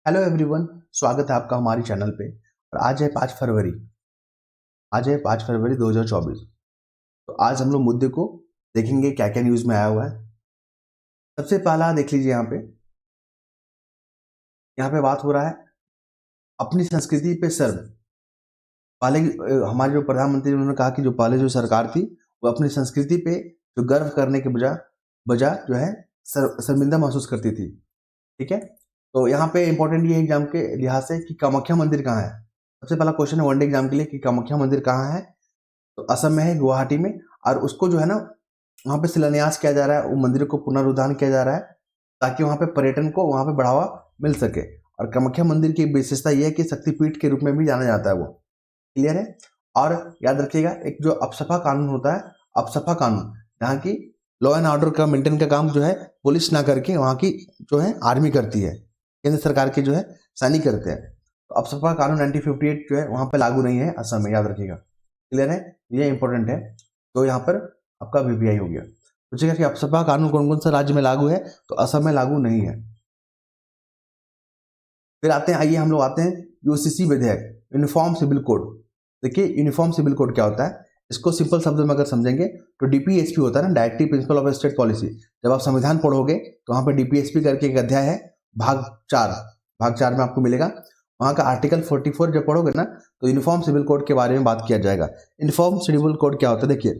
Hello everyone, स्वागत है आपका हमारी चैनल पे। और आज है 5 फरवरी। आज है 5 फरवरी 2024। तो आज हम लोग मुद्दे को देखेंगे क्या क्या न्यूज़ में आया हुआ है। सबसे पहला देख लीजिए, यहाँ पे बात हो रहा है अपनी संस्कृति पे सर्व। पहले हमारे जो प्रधानमंत्री उन्होंने कहा कि जो पहले जो सरकार थी वो अपनी संस्कृति पे जो गर्व करने के बजाय बजाय जो है शर्मिंदा महसूस करती थी। ठीक है, तो यहाँ पे इंपॉर्टेंट ये एग्जाम के लिहाज से कि कामाख्या मंदिर कहाँ है। सबसे पहला क्वेश्चन है वनडे एग्जाम के लिए कि कामाख्या मंदिर कहाँ है। तो असम में है, गुवाहाटी में। और उसको जो है ना, वहाँ पे शिलान्यास किया जा रहा है, वो मंदिर को पुनरुद्धार किया जा रहा है ताकि वहाँ पे पर्यटन को वहाँ पे बढ़ावा मिल सके। और कामाख्या मंदिर की विशेषता ये है कि शक्तिपीठ के रूप में भी जाना जाता है वो। क्लियर है। और याद रखिएगा, एक जो अपसपा कानून होता है, अपसपा कानून, जहाँ की लॉ एंड ऑर्डर का मेंटेन का काम जो है पुलिस ना करके वहाँ की जो है आर्मी करती है, केंद्र सरकार के जो है सैनिक करते हैं। तो अपसपा कानून 1958 जो है वहाँ पे लागू नहीं है असम में, याद रखिएगा। क्लियर है, ये इंपॉर्टेंट है। तो यहाँ पर आपका वीपीआई हो गया। पूछेगा कि अपसपा कानून कौन कौन सा राज्य में लागू है, तो असम में लागू नहीं है। फिर आते हैं, आइए हम लोग आते हैं यूसीसी विधेयक, यूनिफॉर्म सिविल कोड। देखिए यूनिफॉर्म सिविल कोड क्या होता है, इसको सिंपल शब्दों में अगर समझेंगे तो डीपीएसपी होता है ना, directive principle of state policy. जब आप संविधान पढ़ोगे तो वहाँ पे डीपीएसपी करके एक अध्याय है, भाग 4। भाग 4 में आपको मिलेगा, वहाँ का आर्टिकल 44 जब पढ़ोगे ना तो यूनिफॉर्म सिविल कोड के बारे में बात किया जाएगा। यूनिफॉर्म सिविल कोड क्या होता है, देखिए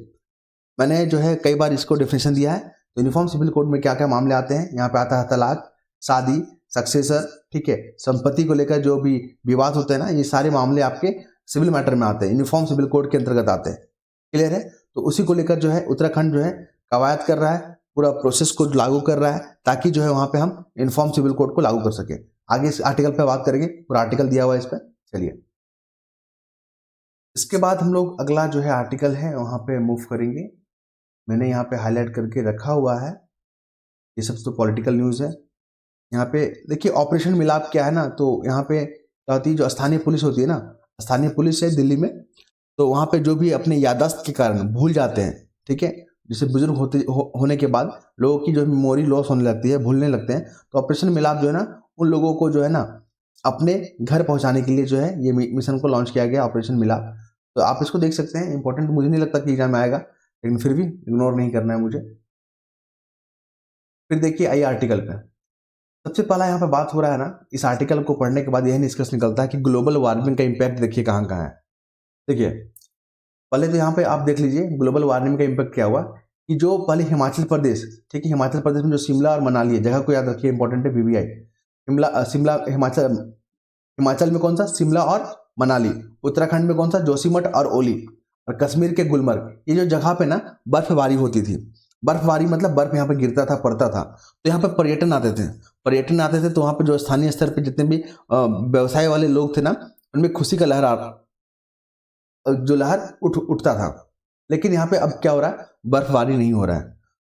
मैंने जो है कई बार इसको डिफिनेशन दिया है। तो यूनिफॉर्म सिविल कोड में क्या क्या मामले आते हैं, यहाँ पे आता है तलाक, शादी, सक्सेसर, ठीक है, संपत्ति को लेकर जो भी विवाद होते हैं ना, ये सारे मामले आपके सिविल मैटर में आते हैं, यूनिफॉर्म सिविल कोड के अंतर्गत आते हैं। क्लियर है। तो उसी को लेकर जो है उत्तराखंड जो है कवायद कर रहा है, पूरा प्रोसेस को लागू कर रहा है ताकि जो है वहाँ पे हम यूनिफॉर्म सिविल कोड को लागू कर सके। आगे इस आर्टिकल पे बात करेंगे, पूरा आर्टिकल दिया हुआ है इस पर। चलिए, इसके बाद हम लोग अगला जो है आर्टिकल है वहाँ पे मूव करेंगे। मैंने यहाँ पे हाईलाइट करके रखा हुआ है, ये सब तो पॉलिटिकल न्यूज़ है। यहाँ पे देखिए ऑपरेशन मिलाप क्या है ना, तो यहाँ पे क्या होती है, जो स्थानीय पुलिस होती है ना, स्थानीय पुलिस है दिल्ली में, तो वहाँ पे जो भी अपने याददाश्त के कारण भूल जाते हैं, ठीक है, जैसे बुजुर्ग होने के बाद लोगों की जो मेमोरी लॉस होने लगती है, भूलने लगते हैं, तो ऑपरेशन मिलाप जो है ना, उन लोगों को जो है ना अपने घर पहुँचाने के लिए जो है ये मिशन को लॉन्च किया गया, ऑपरेशन मिलाप। तो आप इसको देख सकते हैं, इंपॉर्टेंट मुझे नहीं लगता कि एग्जाम में आएगा, लेकिन फिर भी इग्नोर नहीं करना है मुझे। फिर देखिए आइए आर्टिकल पे। सबसे पहला यहाँ पे बात हो रहा है ना, इस आर्टिकल को पढ़ने के बाद यही निष्कर्ष निकलता है कि ग्लोबल वार्मिंग का इम्पैक्ट देखिए कहाँ कहाँ है। देखिए पहले तो यहाँ पे आप देख लीजिए ग्लोबल वार्मिंग का इम्पैक्ट क्या हुआ, कि जो पहले हिमाचल प्रदेश, ठीक है, हिमाचल प्रदेश में जो शिमला और मनाली है, जगह को याद रखिए, इंपॉर्टेंट है, बीबीआई। शिमला हिमाचल, हिमाचल में कौन सा, शिमला और मनाली। उत्तराखंड में कौन सा, जोशीमठ और ओली। और कश्मीर के गुलमर्ग, ये जो जगह पे ना बर्फबारी होती थी, बर्फबारी मतलब बर्फ यहाँ पे गिरता था, पड़ता था, तो यहाँ पे पर्यटन आते थे। पर्यटन आते थे तो वहाँ पे जो स्थानीय स्तर पे जितने भी व्यवसाय वाले लोग थे ना, उनमें खुशी का लहर जो लहर उठता था। लेकिन यहाँ पे अब क्या हो रहा है, बर्फबारी नहीं हो रहा है,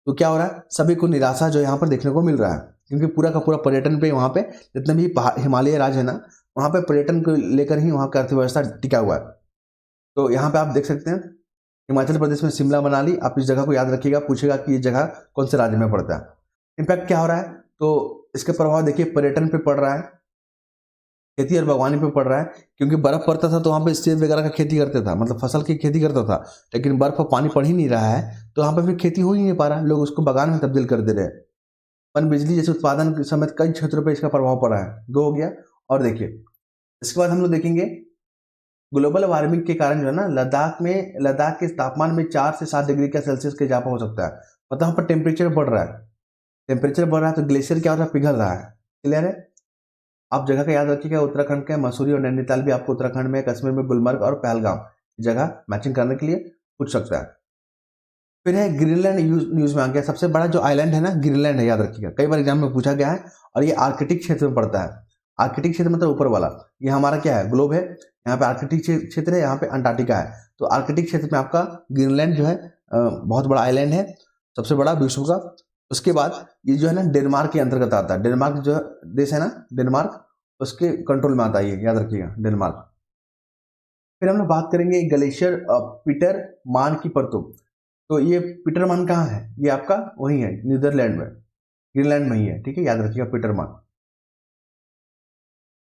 तो क्या हो रहा है, सभी को निराशा जो यहाँ पर देखने को मिल रहा है, क्योंकि पूरा का पूरा पर्यटन पे वहाँ पे जितने भी हिमालय राज्य है ना, वहाँ पे पर्यटन को लेकर ही वहाँ का अर्थव्यवस्था टिका हुआ है। तो यहाँ पे आप देख सकते हैं हिमाचल प्रदेश में शिमला मनाली, आप इस जगह को याद रखिएगा, पूछेगा कि ये जगह कौन से राज्य में पड़ता है। इम्पैक्ट क्या हो रहा है, तो इसके प्रभाव देखिए पर्यटन पे पड़ रहा है, खेती और बागवानी पे पड़ रहा है, क्योंकि बर्फ पड़ता था तो वहाँ पे सेब वगैरह का खेती करता था, मतलब फसल की खेती करता था। लेकिन बर्फ और पानी पड़ ही नहीं रहा है, तो वहाँ पे फिर खेती हो ही नहीं पा रहा, लोग उसको बागान में तब्दील कर दे रहे हैं। पन बिजली जैसे उत्पादन समेत कई क्षेत्रों पर इसका प्रभाव पड़ा है। दो हो गया। और देखिए इसके बाद हम लोग देखेंगे ग्लोबल वार्मिंग के कारण जो है ना, लद्दाख के तापमान में 4 से 7 डिग्री का सेल्सियस का इजाफा हो सकता है। मतलब वहाँ पर टेम्परेचर बढ़ रहा है, टेम्परेचर बढ़ रहा है तो ग्लेशियर क्या हो रहा है, पिघल रहा है। क्लियर है। आप जगह का याद रखिएगा, उत्तराखंड के मसूरी और नैनीताल भी आपको उत्तराखंड में, कश्मीर में गुलमर्ग और पहलगाम जगह मैचिंग करने के लिए पूछ सकता है। फिर है ग्रीनलैंड, न्यूज में आ गया, सबसे बड़ा जो आइलैंड है ना ग्रीनलैंड है, याद रखिएगा, कई बार एग्जाम में पूछा गया है। और ये आर्कटिक क्षेत्र में पड़ता है। आर्कटिक क्षेत्र मतलब ऊपर वाला, ये हमारा क्या है, ग्लोब है, यहाँ पे आर्कटिक क्षेत्र है, यहाँ पे अंटार्कटिका है। तो आर्कटिक क्षेत्र में आपका ग्रीनलैंड जो है बहुत बड़ा आइलैंड है, सबसे बड़ा विश्व का। उसके बाद ये जो है ना डेनमार्क के अंतर्गत आता है, डेनमार्क जो देश है ना, डेनमार्क उसके कंट्रोल में आता है, ये याद रखिएगा, डेनमार्क। फिर हम लोग बात करेंगे ग्लेशियर पीटर मान की परतों। तो ये पीटर मान कहाँ है, ये आपका वही है, नीदरलैंड में, ग्रीनलैंड में ही है, ठीक है, याद रखिएगा पीटर मान।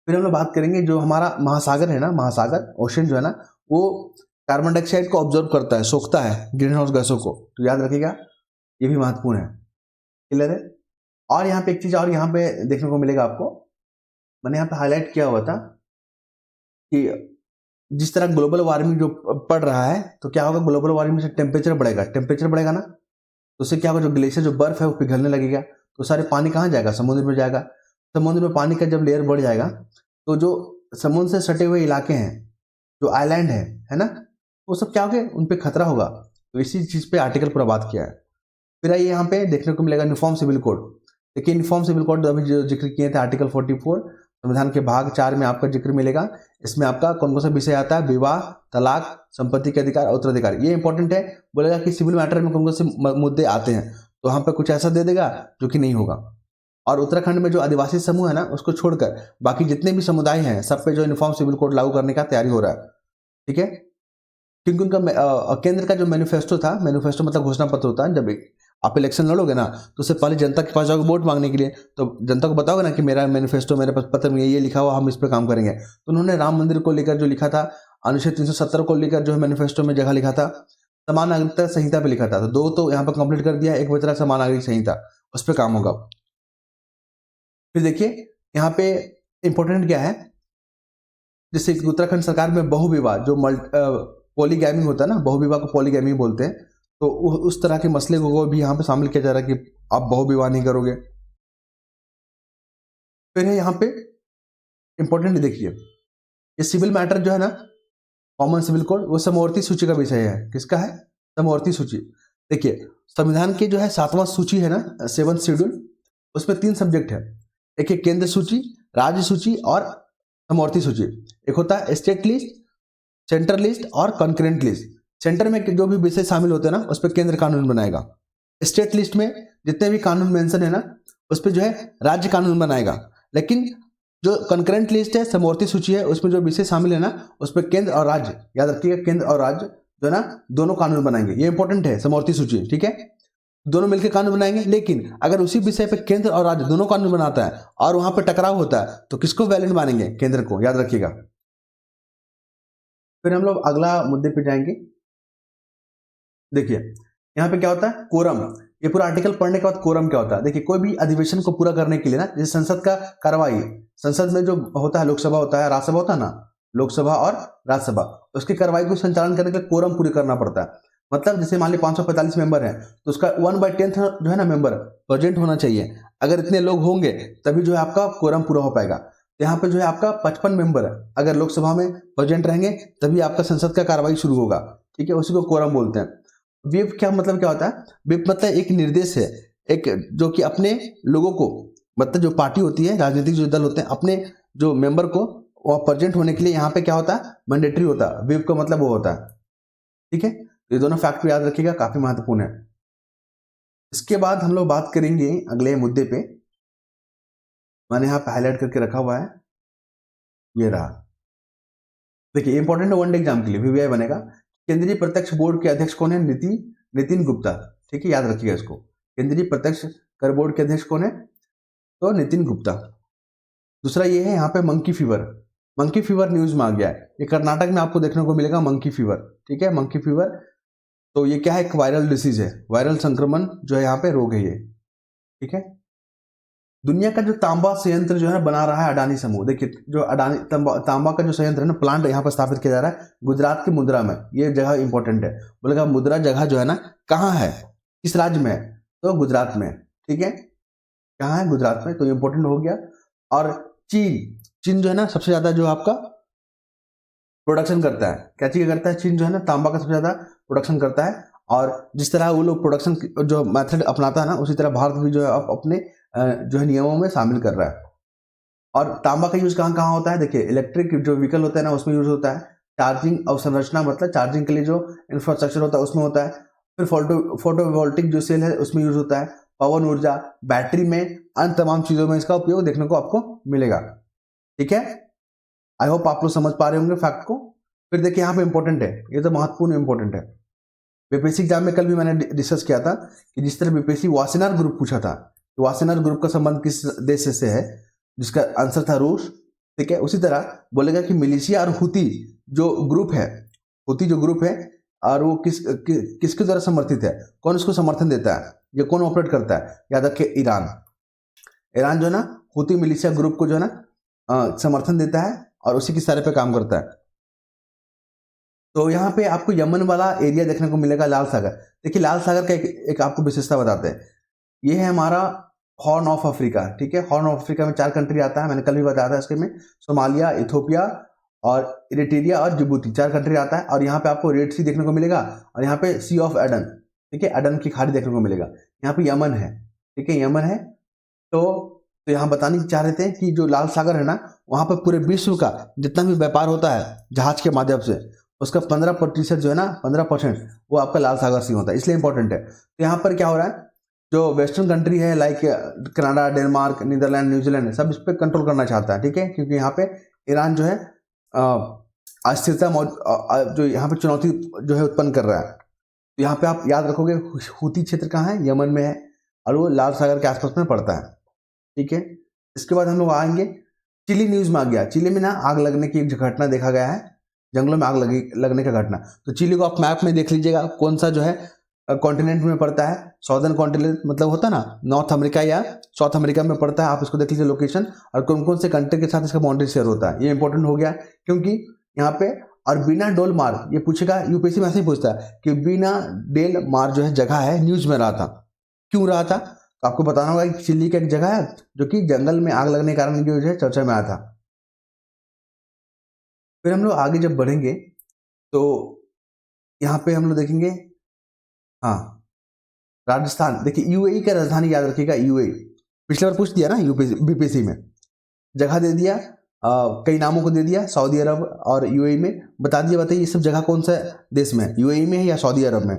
फिर हम लोग बात करेंगे जो हमारा महासागर है ना, महासागर ओशन जो है ना, वो कार्बन डाइऑक्साइड को ऑब्जर्व करता है, सोखता है ग्रीन हाउस गैसों को, तो याद रखिएगा ये भी महत्वपूर्ण है। क्लियर है। और यहाँ पे एक चीज और यहाँ पे देखने को मिलेगा आपको, मैंने यहाँ पे हाईलाइट किया हुआ था कि जिस तरह ग्लोबल वार्मिंग जो पड़ रहा है, तो क्या होगा, ग्लोबल वार्मिंग से टेम्परेचर बढ़ेगा, टेम्परेचर बढ़ेगा ना, तो उससे क्या होगा, जो ग्लेशियर जो बर्फ है वो पिघलने लगेगा, तो सारे पानी कहाँ जाएगा, समुद्र में जाएगा। समुद्र में पानी का जब लेयर बढ़ जाएगा तो जो समुद्र से सटे हुए इलाके हैं, जो आइलैंड है ना, वो सब क्या हो गए, उन पर खतरा होगा। तो इसी चीज पे आर्टिकल पूरा बात किया है। फिर आइए यहाँ पे देखने को मिलेगा यूनिफॉर्म सिविल कोड। देखिए यूनिफॉर्म सिविल कोड अभी जो जिक्र किए थे आर्टिकल 44 संविधान के भाग 4 में आपका जिक्र मिलेगा। इसमें आपका कौन कौन सा विषय आता है, विवाह, तलाक, संपत्ति के अधिकार, उत्तराधिकार, ये इंपॉर्टेंट है। बोलेगा कि सिविल मैटर में कौन कौन से मुद्दे आते हैं, तो यहाँ पे कुछ ऐसा दे देगा जो कि नहीं होगा। और उत्तराखंड में जो आदिवासी समूह है ना, उसको छोड़कर बाकी जितने भी समुदाय हैं सब पे जो यूनिफॉर्म सिविल कोड लागू करने का तैयारी हो रहा है। ठीक है, क्योंकि उनका केंद्र का जो मैनिफेस्टो था, मैनिफेस्टो मतलब घोषणा पत्र होता है, जब आप इलेक्शन लड़ोगे ना तो उससे पहले जनता के पास जाओगे वोट मांगने के लिए, तो जनता को बताओगे ना कि मेरा मैनिफेस्टो, मेरे पत्र में ये लिखा हुआ, हम इस पर काम करेंगे। तो उन्होंने राम मंदिर को लेकर जो लिखा था, अनुच्छेद 370 को लेकर जो है मैनिफेस्टो में जगह लिखा था, समान नागरिकता संहिता पे लिखा था, तो 2 तो यहाँ पर कंप्लीट कर दिया, एक बच रहा समान नागरिक संहिता, उस पर काम होगा। फिर देखिए यहाँ पे इंपॉर्टेंट क्या है, जैसे उत्तराखंड सरकार में बहुविवाह जो पॉलीगैमी होता है ना, बहुविवाह को पॉलीगैमी बोलते हैं, तो उस तरह के मसले को भी यहाँ पे शामिल किया जा रहा है कि आप बहुविवाह नहीं करोगे। फिर है यहाँ पे इंपॉर्टेंट, देखिए ये सिविल मैटर जो है ना, कॉमन सिविल कोड, वो समवर्ती सूची का विषय है। किसका है, समवर्ती सूची। देखिए संविधान की जो है 7वां सूची है ना, 7th शेड्यूल, उसमें 3 सब्जेक्ट है। एक है केंद्र सूची, राज्य सूची और समवर्ती सूची। एक होता है स्टेट लिस्ट, सेंटर लिस्ट और कंकरेंट लिस्ट। सेंटर में जो भी विषय शामिल होते हैं ना, उस पर केंद्र कानून बनाएगा। स्टेट लिस्ट में जितने भी कानून मेंशन है ना, उस पर जो है राज्य कानून बनाएगा। लेकिन जो कंकरेंट लिस्ट है, समवर्ती सूची है, उसमें जो विषय शामिल है ना, उस पर केंद्र और राज्य, याद रखिएगा केंद्र और राज्य जो है ना, दोनों कानून बनाएंगे। ये इंपॉर्टेंट है, समवर्ती सूची, ठीक है, दोनों मिलकर कानून बनाएंगे। लेकिन अगर उसी विषय पर केंद्र और राज्य दोनों कानून बनाता है और वहां पर टकराव होता है, तो किसको वैलिड मानेंगे, केंद्र को, याद रखिएगा। फिर हम लोग अगला मुद्दे पे जाएंगे। देखिए यहाँ पे क्या होता है, कोरम। ये पूरा आर्टिकल पढ़ने के बाद कोरम क्या होता है, देखिए कोई भी अधिवेशन को पूरा करने के लिए ना, जैसे संसद का कार्रवाई, संसद में जो होता है, लोकसभा होता है, राज्यसभा होता है ना, लोकसभा और राज्यसभा, उसकी कार्रवाई को संचालन करने के लिए कोरम पूरी करना पड़ता है। मतलब जैसे मान ली 545 मेंबर है, तो उसका 1/10 जो है ना मेंबर प्रेजेंट होना चाहिए। अगर इतने लोग होंगे तभी जो है आपका कोरम पूरा हो पाएगा। यहाँ पे जो है आपका 55 मेंबर अगर लोकसभा में प्रेजेंट रहेंगे तभी आपका संसद का कार्रवाई शुरू होगा। ठीक है, उसी को कोरम बोलते हैं। व्हिप क्या मतलब क्या होता है, व्हिप मतलब एक निर्देश है, एक जो कि अपने लोगों को, मतलब जो पार्टी होती है, राजनीतिक जो दल होते हैं, अपने जो मेंबर को वो प्रेजेंट होने के लिए यहाँ पे क्या होता है, मैंडेटरी होता है। व्हिप का मतलब वो होता है। ठीक है, ये दोनों फैक्ट को याद रखिएगा, काफी महत्वपूर्ण है। इसके बाद हम लोग बात करेंगे अगले मुद्दे पे, मैंने यहाँ पे हाईलाइट करके रखा हुआ है, ये रहा। देखिए इंपॉर्टेंट है, वनडे एग्जाम के लिए वीवीआई बनेगा। केंद्रीय प्रत्यक्ष बोर्ड के अध्यक्ष कौन है, नितिन गुप्ता। ठीक है, याद रखिएगा इसको। केंद्रीय प्रत्यक्ष कर बोर्ड के अध्यक्ष कौन है, तो नितिन गुप्ता। दूसरा ये है यहाँ पे monkey fever. Monkey fever news में आ गया है, ये कर्नाटक में आपको देखने को मिलेगा मंकी फीवर। ठीक है, मंकी फीवर, तो ये क्या है, एक वायरल डिसीज है, वायरल संक्रमण जो है यहाँ पे रोग है ये। ठीक है, दुनिया का जो तांबा संयंत्र जो है बना रहा है अडानी समूह। देखिए जो अडानी तांबा का जो संयंत्र है ना, प्लांट यहाँ पर स्थापित किया जा रहा है गुजरात की मुद्रा में। ये जगह इंपॉर्टेंट है, बोलेगा मुद्रा जगह जो है ना कहाँ है, किस राज्य में है, तो गुजरात में। ठीक है, कहाँ है, गुजरात में, तो इंपॉर्टेंट हो गया। और चीन जो है ना सबसे ज्यादा जो आपका प्रोडक्शन करता है, क्या चीज करता है, चीन जो है ना तांबा का सबसे ज्यादा प्रोडक्शन करता है। और जिस तरह वो लोग प्रोडक्शन जो मेथड अपनाता है ना, उसी तरह भारत भी जो है अपने जो है नियमों में शामिल कर रहा है। और तांबा का यूज कहाँ कहाँ होता है, देखिए इलेक्ट्रिक जो व्हीकल होता है ना उसमें यूज होता है, चार्जिंग अवसंरचना मतलब चार्जिंग के लिए जो इंफ्रास्ट्रक्चर होता है उसमें होता है। फिर फोटोवोल्टिक जो सेल है उसमें यूज होता है, पवन ऊर्जा, बैटरी में, अन्य तमाम चीजों में इसका उपयोग देखने को आपको मिलेगा। ठीक है, आई होप आप लोग समझ पा रहे होंगे फैक्ट को। फिर देखिए यहाँ पे इंपॉर्टेंट है, ये तो महत्वपूर्ण इंपॉर्टेंट है। बीपीएससी एग्जाम में कल भी मैंने डिस्कस किया था कि जिस तरह बीपीएससी वासेनार ग्रुप पूछा था, वासेनार ग्रुप का संबंध किस देश से है, जिसका आंसर था रूस। ठीक है। उसी तरह बोलेगा कि मिलिशिया और हुती जो ग्रुप है, हुती जो ग्रुप है और वो किसके द्वारा समर्थित है, कौन इसको समर्थन देता है, ये कौन ऑपरेट करता है, याद रखिए ईरान। ईरान जो है ना हुती मिलिशिया ग्रुप को जो है ना समर्थन देता है और उसी के सारे पे काम करता है। तो यहाँ पे आपको यमन वाला एरिया देखने को मिलेगा, लाल सागर। देखिए लाल सागर का एक आपको विशेषता बताते हैं, ये है हमारा हॉर्न ऑफ अफ्रीका, ठीक है। हॉर्न ऑफ अफ्रीका में 4 कंट्री आता है, मैंने कल भी बताया था इसके में, सोमालिया, इथोपिया और इरिट्रिया और जिबूती, 4 कंट्री आता है। और यहाँ पे आपको रेड सी देखने को मिलेगा और यहाँ पे सी ऑफ एडन, ठीक है, एडन की खाड़ी देखने को मिलेगा। यहाँ पे यमन है, ठीक है, यमन है। तो यहाँ बताने चाह रहे थे कि जो लाल सागर है ना, वहाँ पर पूरे विश्व का जितना भी व्यापार होता है जहाज के माध्यम से, उसका 15% जो है ना, 15% वो आपका लाल सागर से होता है, इसलिए इंपॉर्टेंट है। तो यहाँ पर क्या हो रहा है, जो वेस्टर्न कंट्री है like Canada, Denmark, Netherlands, New Zealand, सब इस पर कंट्रोल करना चाहता है, ठीक है, क्योंकि यहाँ पे ईरान जो है अस्थिरता जो यहाँ पे चुनौती जो है उत्पन्न कर रहा है। तो यहाँ पे आप याद रखोगे हुती क्षेत्र कहाँ है, यमन में है और वो लाल सागर के आसपास में पड़ता है, ठीक है। इसके बाद हम लोग आएंगे, चिली न्यूज में आ गया। चिली में ना आग लगने की एक घटना देखा गया है, जंगलों में आग लगने का घटना। तो चिली को आप मैप में देख लीजिएगा, कौन सा जो है कॉन्टिनेंट में पड़ता है, सॉदर्न कॉन्टिनेंट मतलब होता है ना नॉर्थ अमेरिका या साउथ अमेरिका में पड़ता है, आप इसको देख लीजिए लोकेशन, और कौन कौन से कंट्री के साथ इसका बाउंड्री शेयर होता है। ये इंपॉर्टेंट हो गया क्योंकि यहाँ पे, और बिना डोल मार, ये पूछेगा यूपीएससी में ऐसे ही पूछता है कि बिना डेल मार जो है जगह है, न्यूज में रहा था, क्यों रहा था, तो आपको बताना होगा कि चिली का एक जगह है जो कि जंगल में आग लगने के कारण जो है चर्चा में आया था। फिर हम लोग आगे जब बढ़ेंगे तो यहाँ पे हम लोग देखेंगे, हाँ राजस्थान। देखिए यूएई का राजधानी याद रखिएगा, यूएई। पिछले बार पूछ दिया ना यूपीएससी बीपीएससी में, जगह दे दिया, कई नामों को दे दिया, सऊदी अरब और यूएई में बता दिया। बताइए ये सब जगह कौन सा देश में है, यूएई में है या सऊदी अरब में।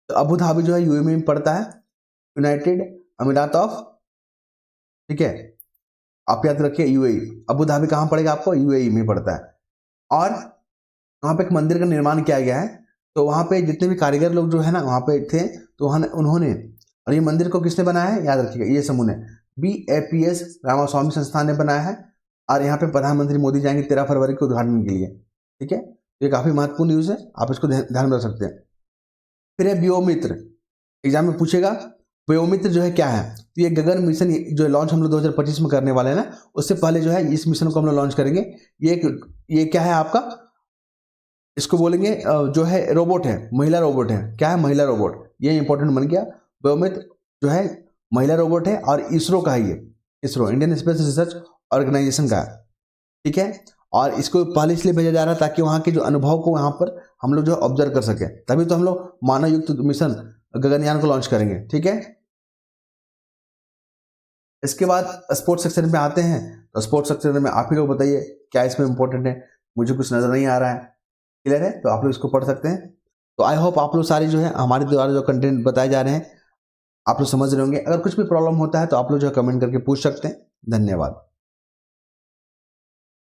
तो अबू धाबी जो है यूएई में पड़ता है, यूनाइटेड अमीरात ऑफ, ठीक है, आप याद रखिए यूएई। अबू धाबी कहाँ पड़ेगा आपको, यूएई में पड़ता है। और वहाँ पे एक मंदिर का निर्माण किया गया है, तो वहाँ पे जितने भी कारीगर लोग जो है ना वहाँ पे थे, तो उन्होंने, और ये मंदिर को किसने बनाया है याद रखिएगा, ये समूह ने, BAPS रामास्वामी संस्थान ने बनाया है। और यहाँ पे प्रधानमंत्री मोदी जाएंगे 13 फरवरी को उद्घाटन के लिए, ठीक है। ये काफ़ी महत्वपूर्ण न्यूज़ है, आप इसको ध्यान में रख सकते हैं। फिर है व्योमित्र, एग्जाम में पूछेगा व्योमित्र जो है क्या है, तो ये गगन मिशन जो लॉन्च हम लोग 2025 में करने वाले हैं ना, उससे पहले जो है इस मिशन को हम लोग लॉन्च करेंगे। ये क्या है आपका, इसको बोलेंगे जो है रोबोट है, महिला रोबोट है, क्या है, महिला रोबोट, ये इंपॉर्टेंट बन गया। व्योमित्र जो है महिला रोबोट है और इसरो का है, ये ISRO Indian space research organisation का है, ठीक है। और इसको पहले इसलिए भेजा जा रहा है ताकि वहाँ के जो अनुभव को वहाँ पर हम लोग जो ऑब्जर्व कर सके, तभी तो हम लोग मानव युक्त मिशन गगनयान को लॉन्च करेंगे, ठीक है। इसके बाद स्पोर्ट्स सेक्शन में आते हैं, तो स्पोर्ट्स सेक्शन में आप ही लोग बताइए क्या इसमें इंपॉर्टेंट है, मुझे कुछ नजर नहीं आ रहा है, क्लियर है, तो आप लोग इसको पढ़ सकते हैं। तो आई होप आप लोग सारी जो है हमारे द्वारा जो कंटेंट बताए जा रहे हैं आप लोग समझ रहे होंगे। अगर कुछ भी प्रॉब्लम होता है तो आप लोग जो है कमेंट करके पूछ सकते हैं। धन्यवाद।